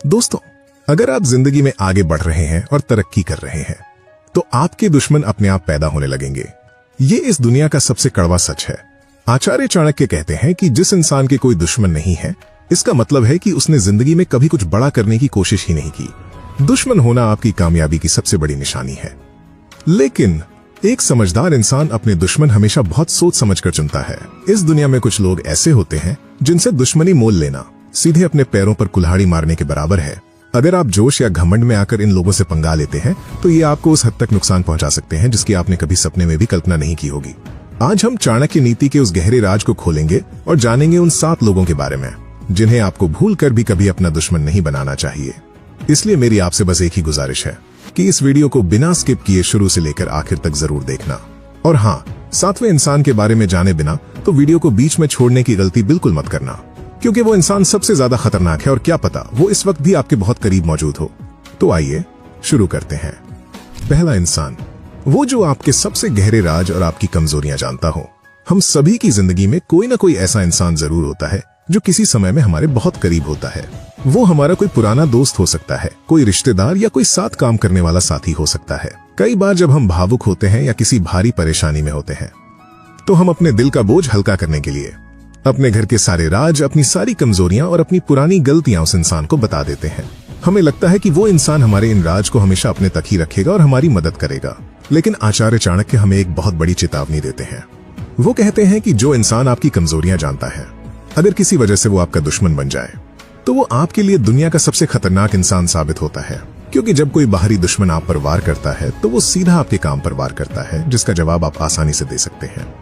दोस्तों, अगर आप जिंदगी में आगे बढ़ रहे हैं और तरक्की कर रहे हैं तो आपके दुश्मन अपने आप पैदा होने लगेंगे। ये इस दुनिया का सबसे कड़वा सच है। आचार्य चाणक्य कहते हैं कि जिस इंसान के कोई दुश्मन नहीं है, इसका मतलब है कि उसने जिंदगी में कभी कुछ बड़ा करने की कोशिश ही नहीं की। दुश्मन होना आपकी कामयाबी की सबसे बड़ी निशानी है। लेकिन एक समझदार इंसान अपने दुश्मन हमेशा बहुत सोच समझकर चुनता है। इस दुनिया में कुछ लोग ऐसे होते हैं जिनसे दुश्मनी मोल लेना सीधे अपने पैरों पर कुल्हाड़ी मारने के बराबर है। अगर आप जोश या घमंड में आकर इन लोगों से पंगा लेते हैं तो ये आपको उस हद तक नुकसान पहुंचा सकते हैं जिसकी आपने कभी सपने में भी कल्पना नहीं की होगी। आज हम चाणक्य नीति के उस गहरे राज को खोलेंगे और जानेंगे उन 7 लोगों के बारे में जिन्हें आपको भूल कर भी कभी अपना दुश्मन नहीं बनाना चाहिए। इसलिए मेरी आपसे बस एक ही गुजारिश है कि इस वीडियो को बिना स्किप किए शुरू से लेकर आखिर तक जरूर देखना। और हाँ, 7वें इंसान के बारे में जाने बिना तो वीडियो को बीच में छोड़ने की गलती बिल्कुल मत करना, क्योंकि वो इंसान सबसे ज्यादा खतरनाक है और क्या पता वो इस वक्त भी आपके बहुत करीब मौजूद हो। तो आइए शुरू करते हैं। पहला इंसान, वो जो आपके सबसे गहरे राज और आपकी कमजोरियां जानता हो। हम सभी की जिंदगी में कोई ना कोई ऐसा इंसान जरूर होता है जो किसी समय में हमारे बहुत करीब होता है। वो हमारा कोई पुराना दोस्त हो सकता है, कोई रिश्तेदार या कोई साथ काम करने वाला साथी हो सकता है। कई बार जब हम भावुक होते हैं या किसी भारी परेशानी में होते हैं तो हम अपने दिल का बोझ हल्का करने के लिए अपने घर के सारे राज, अपनी सारी कमजोरियां और अपनी पुरानी गलतियां उस इंसान को बता देते हैं। हमें लगता है कि वो इंसान हमारे इन राज को हमेशा अपने तक ही रखेगा और हमारी मदद करेगा। लेकिन आचार्य चाणक्य हमें एक बहुत बड़ी चेतावनी देते हैं। वो कहते हैं कि जो इंसान आपकी कमजोरियां जानता है, अगर किसी वजह से वो आपका दुश्मन बन जाए तो वो आपके लिए दुनिया का सबसे खतरनाक इंसान साबित होता है। क्योंकि जब कोई बाहरी दुश्मन आप पर वार करता है तो वो सीधा आपके काम पर वार करता है, जिसका जवाब आप आसानी से दे सकते हैं।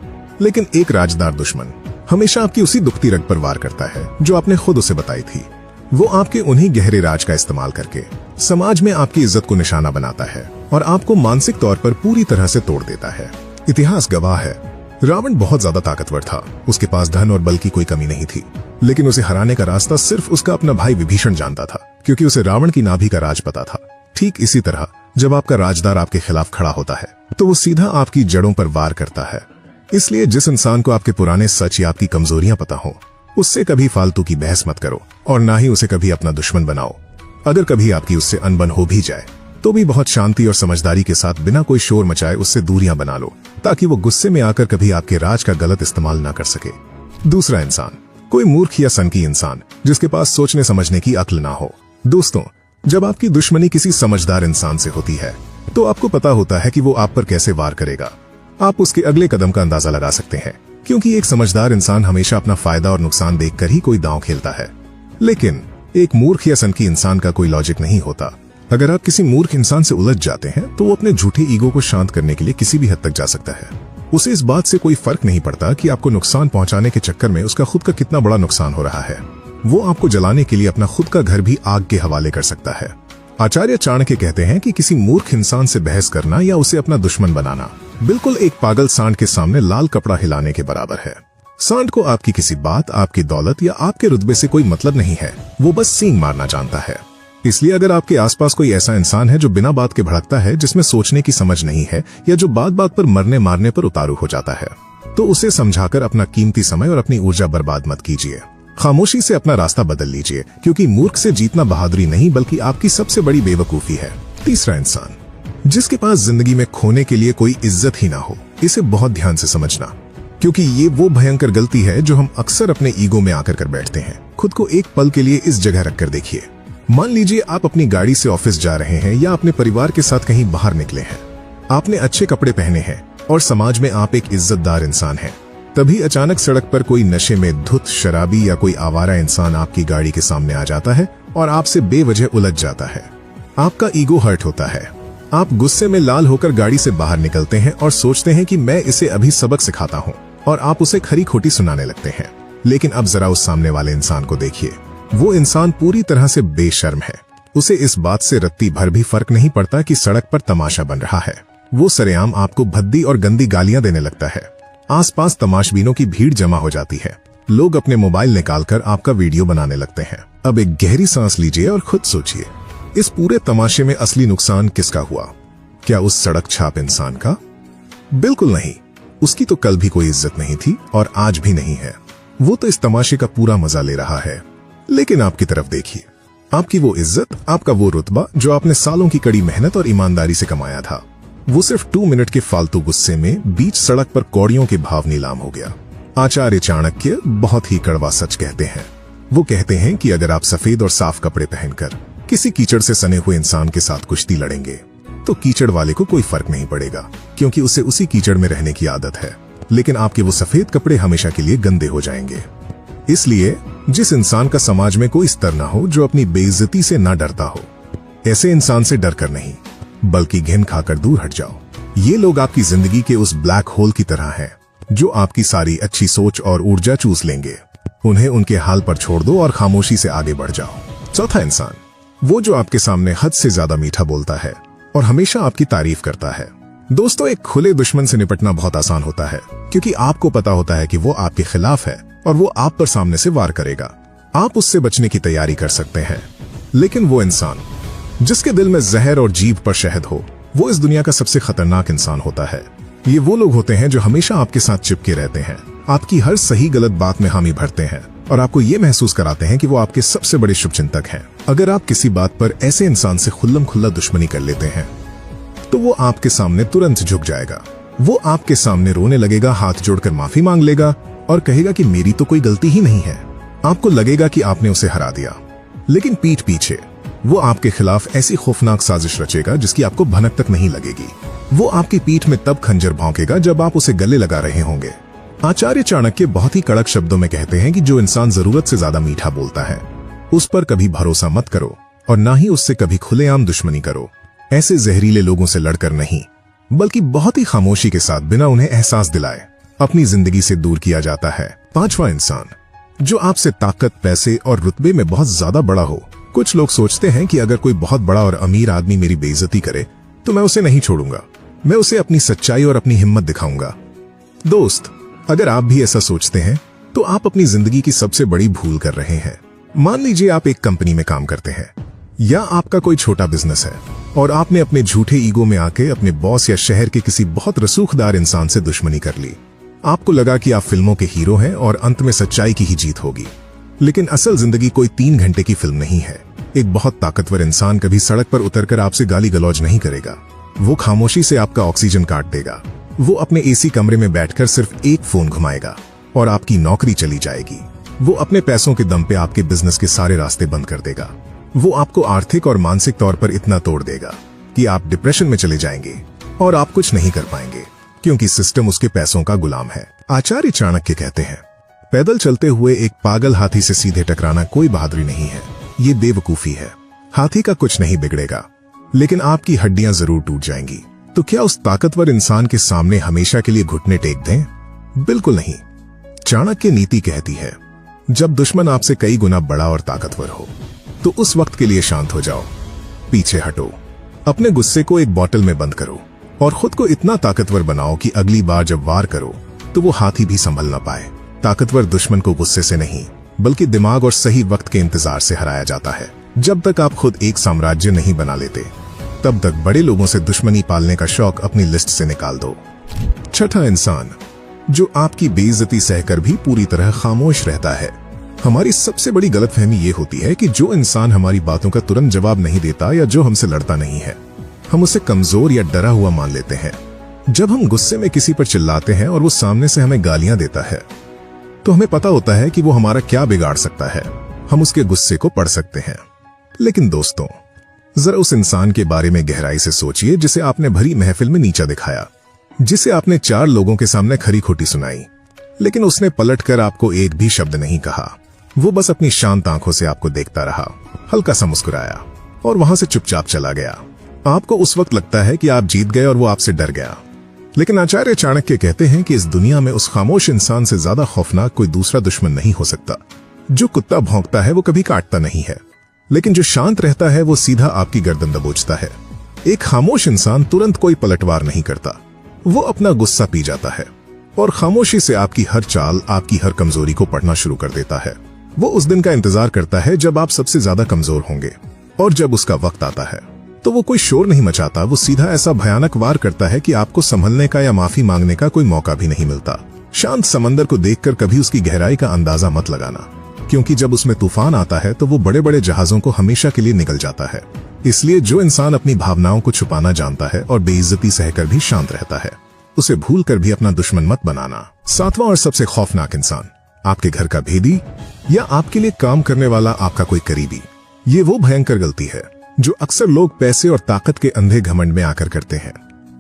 लेकिन एक राजदार दुश्मन हमेशा आपकी उसी दुखती रग पर वार करता है जो आपने खुद उसे बताई थी। वो आपके उन्हीं गहरे राज का इस्तेमाल करके समाज में आपकी इज्जत को निशाना बनाता है और आपको मानसिक तौर पर पूरी तरह से तोड़ देता है। इतिहास गवाह है, रावण बहुत ज्यादा ताकतवर था, उसके पास धन और बल की कोई कमी नहीं थी, लेकिन उसे हराने का रास्ता सिर्फ उसका अपना भाई विभीषण जानता था, क्योंकि उसे रावण की नाभि का राज पता था। ठीक इसी तरह जब आपका राजदार आपके खिलाफ खड़ा होता है तो वो सीधा आपकी जड़ों पर वार करता है। इसलिए जिस इंसान को आपके पुराने सच या आपकी कमजोरियां पता हो, उससे कभी फालतू की बहस मत करो और ना ही उसे कभी अपना दुश्मन बनाओ। अगर कभी आपकी उससे अनबन हो भी जाए तो भी बहुत शांति और समझदारी के साथ बिना कोई शोर मचाए उससे दूरियां बना लो, ताकि वो गुस्से में आकर कभी आपके राज का गलत इस्तेमाल ना कर सके। दूसरा इंसान, कोई मूर्ख या सनकी इंसान जिसके पास सोचने समझने की अक्ल ना हो। दोस्तों, जब आपकी दुश्मनी किसी समझदार इंसान से होती है तो आपको पता होता है कि वो आप पर कैसे वार करेगा। आप उसके अगले कदम का अंदाजा लगा सकते हैं, क्योंकि एक समझदार इंसान हमेशा अपना फायदा और नुकसान देखकर ही कोई दांव खेलता है। लेकिन एक मूर्ख या सनकी इंसान का कोई लॉजिक नहीं होता। अगर आप किसी मूर्ख इंसान से उलझ जाते हैं तो वो अपने झूठे ईगो को शांत करने के लिए किसी भी हद तक जा सकता है। उसे इस बात से कोई फर्क नहीं पड़ता कि आपको नुकसान पहुंचाने के चक्कर में उसका खुद का कितना बड़ा नुकसान हो रहा है। वो आपको जलाने के लिए अपना खुद का घर भी आग के हवाले कर सकता है। आचार्य चाणक्य कहते हैं कि किसी मूर्ख इंसान से बहस करना या उसे अपना दुश्मन बनाना बिल्कुल एक पागल सांड के सामने लाल कपड़ा हिलाने के बराबर है। सांड को आपकी किसी बात, आपकी दौलत या आपके रुतबे से कोई मतलब नहीं है, वो बस सींग मारना जानता है। इसलिए अगर आपके आसपास कोई ऐसा इंसान है जो बिना बात के भड़कता है, जिसमें सोचने की समझ नहीं है या जो बात बात पर मरने मारने पर उतारू हो जाता है, तो उसे समझाकर अपना कीमती समय और अपनी ऊर्जा बर्बाद मत कीजिए। खामोशी से अपना रास्ता बदल लीजिए, क्योंकि मूर्ख से जीतना बहादुरी नहीं बल्कि आपकी सबसे बड़ी बेवकूफी है। तीसरा इंसान, जिसके पास जिंदगी में खोने के लिए कोई इज्जत ही ना हो। इसे बहुत ध्यान से समझना, क्योंकि ये वो भयंकर गलती है जो हम अक्सर अपने ईगो में आकर कर बैठते हैं। खुद को एक पल के लिए इस जगह रखकर देखिए। मान लीजिए आप अपनी गाड़ी से ऑफिस जा रहे हैं या अपने परिवार के साथ कहीं बाहर निकले हैं। आपने अच्छे कपड़े पहने हैं और समाज में आप एक इज्जतदार इंसान हैं। तभी अचानक सड़क पर कोई नशे में धुत शराबी या कोई आवारा इंसान आपकी गाड़ी के सामने आ जाता है और आपसे बेवजह उलझ जाता है। आपका ईगो हर्ट होता है। आप गुस्से में लाल होकर गाड़ी से बाहर निकलते हैं और सोचते हैं कि मैं इसे अभी सबक सिखाता हूँ, और आप उसे खरी खोटी सुनाने लगते हैं। लेकिन अब जरा उस सामने वाले इंसान को देखिए। वो इंसान पूरी तरह से बेशर्म है। उसे इस बात से रत्ती भर भी फर्क नहीं पड़ता कि सड़क पर तमाशा बन रहा है। वो सरेआम आपको भद्दी और गंदी गालियां देने लगता है। आसपास तमाशबीनों की भीड़ जमा हो जाती है। लोग अपने मोबाइल निकालकर आपका वीडियो बनाने लगते हैं। अब एक गहरी सांस लीजिए और खुद सोचिए, इस पूरे तमाशे में असली नुकसान किसका हुआ? क्या उस सड़क छाप इंसान का? बिल्कुल नहीं। उसकी तो कल भी कोई इज्जत नहीं थी और आज भी नहीं है। वो तो इस तमाशे का पूरा मजा ले रहा है। लेकिन आपकी तरफ देखिए, आपकी वो इज्जत, आपका वो रुतबा जो आपने सालों की कड़ी मेहनत और ईमानदारी से कमाया था, वो सिर्फ 2 मिनट के फालतू गुस्से में बीच सड़क पर कौड़ियों के भाव नीलाम हो गया। आचार्य चाणक्य बहुत ही कड़वा सच कहते हैं। वो कहते हैं कि अगर आप सफेद और साफ कपड़े पहनकर किसी कीचड़ से सने हुए इंसान के साथ कुश्ती लड़ेंगे तो कीचड़ वाले को कोई फर्क नहीं पड़ेगा, क्योंकि उसे उसी कीचड़ में रहने की आदत है। लेकिन आपके वो सफेद कपड़े हमेशा के लिए गंदे हो जाएंगे। इसलिए जिस इंसान का समाज में कोई स्तर ना हो, जो अपनी बेइज्जती से ना डरता हो, ऐसे इंसान से डर कर नहीं बल्कि घिन खाकर दूर हट जाओ। ये लोग आपकी जिंदगी के उस ब्लैक होल की तरह हैं जो आपकी सारी अच्छी सोच और ऊर्जा चूस लेंगे। उन्हें उनके हाल पर छोड़ दो और खामोशी से आगे बढ़ जाओ। चौथा इंसान, वो जो आपके सामने हद से ज्यादा मीठा बोलता है और हमेशा आपकी तारीफ करता है। दोस्तों, एक खुले दुश्मन से निपटना बहुत आसान होता है, क्योंकि आपको पता होता है कि वो आपके खिलाफ है और वो आप पर सामने से वार करेगा। आप उससे बचने की तैयारी कर सकते हैं। लेकिन वो इंसान जिसके दिल में जहर और जीभ पर शहद हो, वो इस दुनिया का सबसे खतरनाक इंसान होता है। ये वो लोग होते हैं जो हमेशा आपके साथ चिपके रहते हैं, आपकी हर सही गलत बात में हामी भरते हैं और आपको ये महसूस कराते हैं कि वो आपके सबसे बड़े शुभचिंतक हैं। अगर आप किसी बात पर ऐसे इंसान से खुल्लम खुल्ला दुश्मनी कर लेते हैं तो वो आपके सामने तुरंत झुक जाएगा। वो आपके सामने रोने लगेगा, हाथ जोड़कर माफी मांग लेगा और कहेगा कि मेरी तो कोई गलती ही नहीं है। आपको लगेगा कि आपने उसे हरा दिया, लेकिन पीठ पीछे वो आपके खिलाफ ऐसी खौफनाक साजिश रचेगा जिसकी आपको भनक तक नहीं लगेगी। वो आपकी पीठ में तब खंजर भौंकेगा जब आप उसे गले लगा रहे होंगे। आचार्य चाणक्य बहुत ही कड़क शब्दों में कहते हैं कि जो इंसान जरूरत से ज्यादा मीठा बोलता है, उस पर कभी भरोसा मत करो और ना ही उससे कभी खुलेआम दुश्मनी करो। ऐसे जहरीले लोगों से लड़कर नहीं, बल्कि बहुत ही खामोशी के साथ बिना उन्हें एहसास दिलाए अपनी जिंदगी से दूर किया जाता है। पांचवा इंसान, जो आपसे ताकत, पैसे और रुतबे में बहुत ज्यादा बड़ा हो। कुछ लोग सोचते हैं कि अगर कोई बहुत बड़ा और अमीर आदमी मेरी बेइज्जती करे तो मैं उसे नहीं छोड़ूंगा, मैं उसे अपनी सच्चाई और अपनी हिम्मत दिखाऊंगा। दोस्त, अगर आप भी ऐसा सोचते हैं तो आप अपनी जिंदगी की सबसे बड़ी भूल कर रहे हैं। मान लीजिए आप एक कंपनी में काम करते हैं या आपका कोई छोटा बिजनेस है और आपने अपने झूठे ईगो में आके अपने बॉस या शहर के किसी बहुत रसूखदार इंसान से दुश्मनी कर ली। आपको लगा कि आप फिल्मों के हीरो हैं और अंत में सच्चाई की ही जीत होगी। लेकिन असल जिंदगी कोई 3 घंटे की फिल्म नहीं है। एक बहुत ताकतवर इंसान कभी सड़क पर उतरकर आपसे गाली गलौज नहीं करेगा। वो खामोशी से आपका ऑक्सीजन काट देगा। वो अपने एसी कमरे में बैठकर सिर्फ एक फोन घुमाएगा और आपकी नौकरी चली जाएगी। वो अपने पैसों के दम पे आपके बिजनेस के सारे रास्ते बंद कर देगा। वो आपको आर्थिक और मानसिक तौर पर इतना तोड़ देगा कि आप डिप्रेशन में चले जाएंगे और आप कुछ नहीं कर पाएंगे, क्योंकि सिस्टम उसके पैसों का गुलाम है। आचार्य चाणक्य कहते हैं, पैदल चलते हुए एक पागल हाथी से सीधे टकराना कोई बहादुरी नहीं है, ये बेवकूफी है। हाथी का कुछ नहीं बिगड़ेगा, लेकिन आपकी हड्डियां जरूर टूट जाएंगी। तो क्या उस ताकतवर इंसान के सामने हमेशा के लिए घुटने टेक दें? बिल्कुल नहीं। चाणक्य नीति कहती है, जब दुश्मन आपसे कई गुना बड़ा और ताकतवर हो तो उस वक्त के लिए शांत हो जाओ, पीछे हटो, अपने गुस्से को एक बोतल में बंद करो और खुद को इतना ताकतवर बनाओ कि अगली बार जब वार करो तो वो हाथी भी संभल ना पाए। ताकतवर दुश्मन को गुस्से से नहीं, बल्कि दिमाग और सही वक्त के इंतजार से हराया जाता है। जब तक आप खुद एक साम्राज्य नहीं बना लेते, तब तक बड़े लोगों से दुश्मनी पालने का शौक अपनी लिस्ट से निकाल दो। छठा इंसान, जो आपकी बेइज्जती सहकर भी पूरी तरह खामोश रहता है। हमारी सबसे बड़ी गलतफहमी ये होती है कि जो इंसान हमारी बातों का तुरंत जवाब नहीं देता या जो हमसे लड़ता नहीं है, हम उसे कमजोर या डरा हुआ मान लेते हैं। जब हम गुस्से में किसी पर चिल्लाते हैं और वो सामने से हमें गालियां देता है, तो हमें पता होता है कि वो हमारा क्या बिगाड़ सकता है। हम उसके गुस्से को पढ़ सकते हैं। लेकिन दोस्तों, जरा उस इंसान के बारे में गहराई से सोचिए जिसे आपने भरी महफिल में नीचा दिखाया, जिसे आपने 4 लोगों के सामने खरी खोटी सुनाई, लेकिन उसने पलटकर आपको एक भी शब्द नहीं कहा। वो बस अपनी शांत आंखों से आपको देखता रहा, हल्का सा मुस्कुराया और वहां से चुपचाप चला गया। आपको उस वक्त लगता है कि आप जीत गए और वो आपसे डर गया। लेकिन आचार्य चाणक्य कहते हैं कि इस दुनिया में उस खामोश इंसान से ज्यादा खौफनाक कोई दूसरा दुश्मन नहीं हो सकता। जो कुत्ता भौंकता है वो कभी काटता नहीं है, लेकिन जो शांत रहता है वो सीधा आपकी गर्दन दबोचता है। एक खामोश इंसान तुरंत कोई पलटवार नहीं करता, वो अपना गुस्सा पी जाता है और खामोशी से आपकी हर चाल, आपकी हर कमजोरी को पढ़ना शुरू कर देता है। वो उस दिन का इंतजार करता है जब आप सबसे ज्यादा कमजोर होंगे, और जब उसका वक्त आता है तो वो कोई शोर नहीं मचाता। वो सीधा ऐसा भयानक वार करता है कि आपको संभलने का या माफी मांगने का कोई मौका भी नहीं मिलता। शांत समंदर को देखकर कभी उसकी गहराई का अंदाजा मत लगाना, क्योंकि जब उसमें तूफान आता है तो वो बड़े बड़े जहाजों को हमेशा के लिए निगल जाता है। इसलिए जो इंसान अपनी भावनाओं को छुपाना जानता है और बेइज्जती सहकर भी शांत रहता है, उसे भूल कर भी अपना दुश्मन मत बनाना। 7वां और सबसे खौफनाक इंसान, आपके घर का भेदी या आपके लिए काम करने वाला आपका कोई करीबी। ये वो भयंकर गलती है जो अक्सर लोग पैसे और ताकत के अंधे घमंड में आकर करते हैं।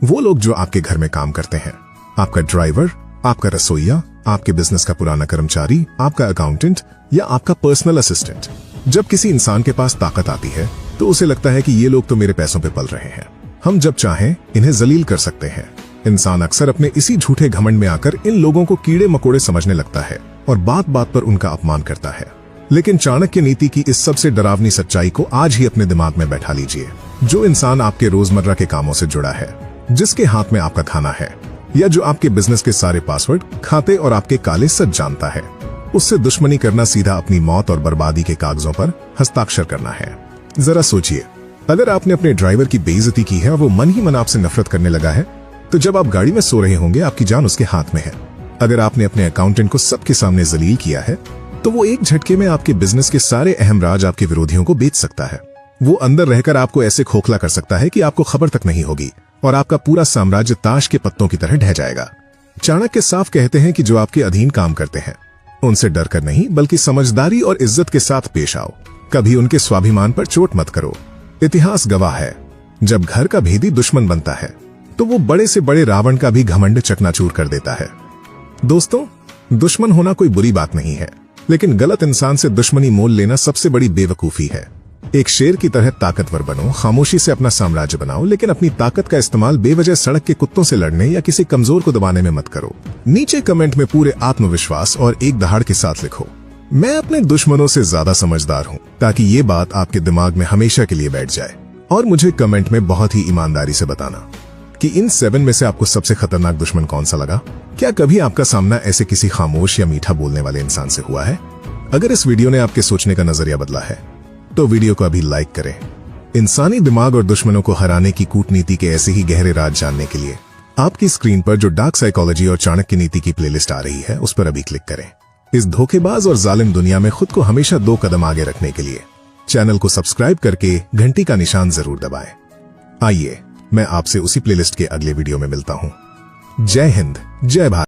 वो लोग जो आपके घर में काम करते हैं, आपका ड्राइवर, आपका रसोइया, आपके बिजनेस का पुराना कर्मचारी, आपका अकाउंटेंट या आपका पर्सनल असिस्टेंट। जब किसी इंसान के पास ताकत आती है तो उसे लगता है कि ये लोग तो मेरे पैसों पे पल रहे हैं, हम जब चाहें इन्हें जलील कर सकते हैं। इंसान अक्सर अपने इसी झूठे घमंड में आकर इन लोगों को कीड़े मकोड़े समझने लगता है और बात बात पर उनका अपमान करता है। लेकिन चाणक्य नीति की इस सबसे डरावनी सच्चाई को आज ही अपने दिमाग में बैठा लीजिए। जो इंसान आपके रोजमर्रा के कामों से जुड़ा है, जिसके हाथ में आपका खाना है, या जो आपके बिजनेस के सारे पासवर्ड, खाते और आपके काले सच जानता है, उससे दुश्मनी करना सीधा अपनी मौत और बर्बादी के कागजों पर हस्ताक्षर करना है। जरा सोचिए, अगर आपने अपने ड्राइवर की बेइज्जती की है और वो मन ही मन आपसे नफरत करने लगा है, तो जब आप गाड़ी में सो रहे होंगे आपकी जान उसके हाथ में है। अगर आपने अपने अकाउंटेंट को सबके सामने जलील किया है, तो वो एक झटके में आपके बिजनेस के सारे अहम राज आपके विरोधियों को बेच सकता है। वो अंदर रहकर आपको ऐसे खोखला कर सकता है कि आपको खबर तक नहीं होगी और आपका पूरा साम्राज्य ताश के पत्तों की तरह ढह जाएगा। चाणक्य साफ कहते हैं कि जो आपके अधीन काम करते हैं, उनसे डरकर नहीं बल्कि समझदारी और इज्जत के साथ पेश आओ। कभी उनके स्वाभिमान पर चोट मत करो। इतिहास गवाह है, जब घर का भेदी दुश्मन बनता है तो वो बड़े से बड़े रावण का भी घमंड चकनाचूर कर देता है। दोस्तों, दुश्मन होना कोई बुरी बात नहीं है, लेकिन गलत इंसान से दुश्मनी मोल लेना सबसे बड़ी बेवकूफी है। एक शेर की तरह ताकतवर बनो, खामोशी से अपना साम्राज्य बनाओ, लेकिन अपनी ताकत का इस्तेमाल बेवजह सड़क के कुत्तों से लड़ने या किसी कमजोर को दबाने में मत करो। नीचे कमेंट में पूरे आत्मविश्वास और एक दहाड़ के साथ लिखो, मैं अपने दुश्मनों से ज्यादा समझदार हूँ, ताकि ये बात आपके दिमाग में हमेशा के लिए बैठ जाए। और मुझे कमेंट में बहुत ही ईमानदारी से बताना कि इन 7 में से आपको सबसे खतरनाक दुश्मन कौन सा लगा। क्या कभी आपका सामना ऐसे किसी खामोश या मीठा बोलने वाले इंसान से हुआ है? अगर इस वीडियो ने आपके सोचने का नजरिया बदला है तो वीडियो को अभी लाइक करें। इंसानी दिमाग और दुश्मनों को हराने की कूटनीति के ऐसे ही गहरे राज जानने के लिए आपकी स्क्रीन पर जो डार्क साइकोलॉजी और चाणक्य नीति की प्लेलिस्ट आ रही है, उस पर अभी क्लिक करें। इस धोखेबाज और जालिम दुनिया में खुद को हमेशा 2 कदम आगे रखने के लिए चैनल को सब्सक्राइब करके घंटी का निशान जरूर दबाएं। आइए, मैं आपसे उसी प्लेलिस्ट के अगले वीडियो में मिलता हूं। जय हिंद, जय भारत।